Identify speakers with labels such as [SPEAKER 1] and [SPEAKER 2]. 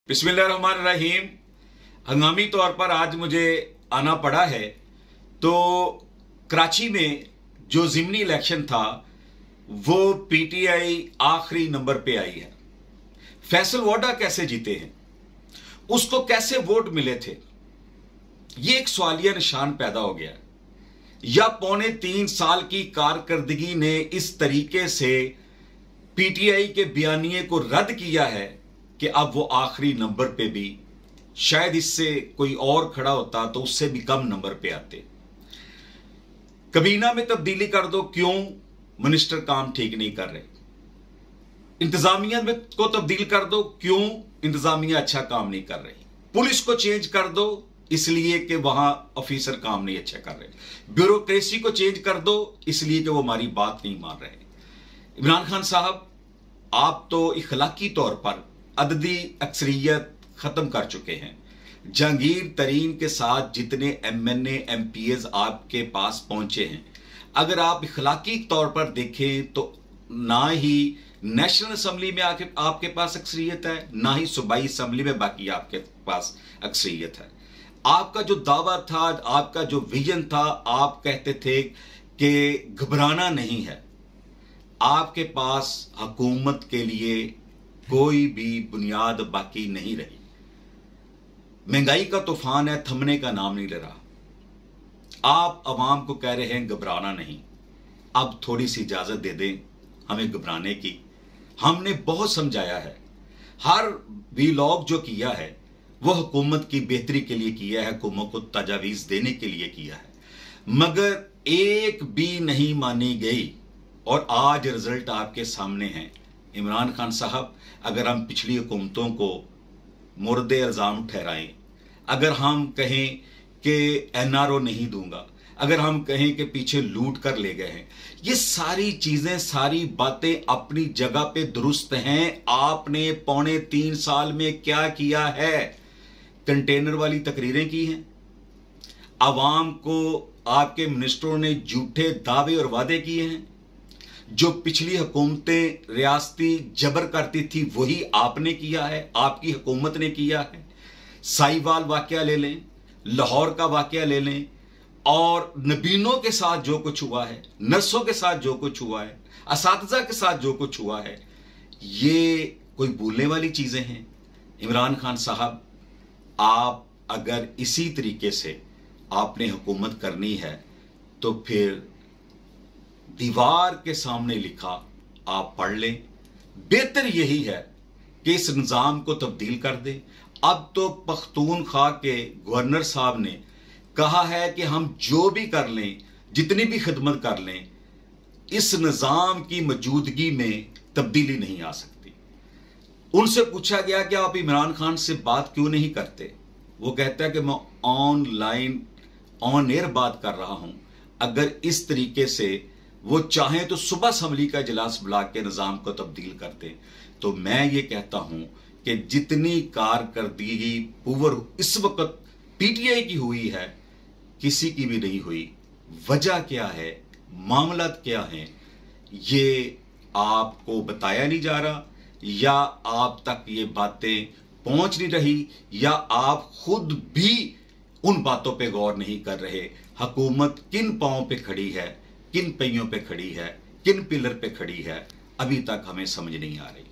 [SPEAKER 1] बिस्मिल्लाहिर्रहमानिर्रहीम। हंगामी तौर पर आज मुझे आना पड़ा है। तो कराची में जो ज़िमनी इलेक्शन था वो पीटीआई आखिरी नंबर पे आई है। फैसल वोडा कैसे जीते हैं, उसको कैसे वोट मिले थे, ये एक सवालिया निशान पैदा हो गया। या 3.25 साल की कारकर्दगी ने इस तरीके से पीटीआई के बयानिए को रद्द किया है कि अब वो आखिरी नंबर पे भी, शायद इससे कोई और खड़ा होता तो उससे भी कम नंबर पे आते। कबीना में तब्दीली कर दो, क्यों मिनिस्टर काम ठीक नहीं कर रहे। इंतजामिया में को तब्दील कर दो, क्यों इंतजामिया अच्छा काम नहीं कर रही। पुलिस को चेंज कर दो, इसलिए कि वहां ऑफिसर काम नहीं अच्छा कर रहे। ब्यूरोक्रेसी को चेंज कर दो, इसलिए कि वो हमारी बात नहीं मान रहे। इमरान खान साहब, आप तो इखलाकी तौर पर अददी अक्सरियत खत्म कर चुके हैं। जहांगीर तरीन के साथ जितने एमएनए एमपीएस आपके पास पहुंचे हैं, अगर आप इखलाकी तौर पर देखें तो ना ही नेशनल असम्बली में आपके पास अक्सरियत है, ना ही सूबाई असम्बली में बाकी आपके पास अक्सरियत है। आपका जो दावा था, आपका जो विजन था, आप कहते थे कि घबराना नहीं है। आपके पास हुकूमत के लिए कोई भी बुनियाद बाकी नहीं रही। महंगाई का तूफान है, थमने का नाम नहीं ले रहा। आप अवाम को कह रहे हैं घबराना नहीं। अब थोड़ी सी इजाजत दे दें हमें घबराने की। हमने बहुत समझाया है, हर वीलॉग जो किया है वो हुकूमत की बेहतरी के लिए किया है, हुकूमत को तजावीज़ देने के लिए किया है, मगर एक भी नहीं मानी गई। और आज रिजल्ट आपके सामने है। इमरान खान साहब, अगर हम पिछली हुकूमतों को मुर्दे इल्ज़ाम ठहराएं, अगर हम कहें कि एनआरओ नहीं दूंगा, अगर हम कहें कि पीछे लूट कर ले गए हैं, ये सारी चीजें, सारी बातें अपनी जगह पे दुरुस्त हैं। आपने 3.25 साल में क्या किया है? कंटेनर वाली तकरीरें की हैं, आवाम को आपके मिनिस्टरों ने झूठे दावे और वादे किए हैं। जो पिछली हुकूमतें रियासती जबर करती थी वही आपने किया है, आपकी हुकूमत ने किया है। साहिवाल वाकया ले लें, लाहौर का वाकया ले लें, और नबीनों के साथ जो कुछ हुआ है, नर्सों के साथ जो कुछ हुआ है, असातिज़ा के साथ जो कुछ हुआ है, ये कोई भूलने वाली चीजें हैं। इमरान खान साहब, आप अगर इसी तरीके से आपने हुकूमत करनी है तो फिर दीवार के सामने लिखा आप पढ़ लें। बेहतर यही है कि इस निज़ाम को तब्दील कर दें। अब तो पख्तूनख्वा के गवर्नर साहब ने कहा है कि हम जो भी कर लें, जितनी भी खिदमत कर लें, इस निज़ाम की मौजूदगी में तब्दीली नहीं आ सकती। उनसे पूछा गया कि आप इमरान खान से बात क्यों नहीं करते। वो कहता है कि मैं ऑनलाइन ऑन एयर बात कर रहा हूं। अगर इस तरीके से वो चाहें तो सुबह असम्बली का इजलास बुला के निज़ाम को तब्दील कर दें। तो मैं ये कहता हूं कि जितनी कारकर्दगी पुअर इस वक्त पीटीआई की हुई है, किसी की भी नहीं हुई। वजह क्या है, मामला क्या है, ये आपको बताया नहीं जा रहा, या आप तक ये बातें पहुंच नहीं रही, या आप खुद भी उन बातों पे गौर नहीं कर रहे। हुकूमत किन पांवों पे खड़ी है, किन पहियों पे खड़ी है, किन पिलर पे खड़ी है, अभी तक हमें समझ नहीं आ रही।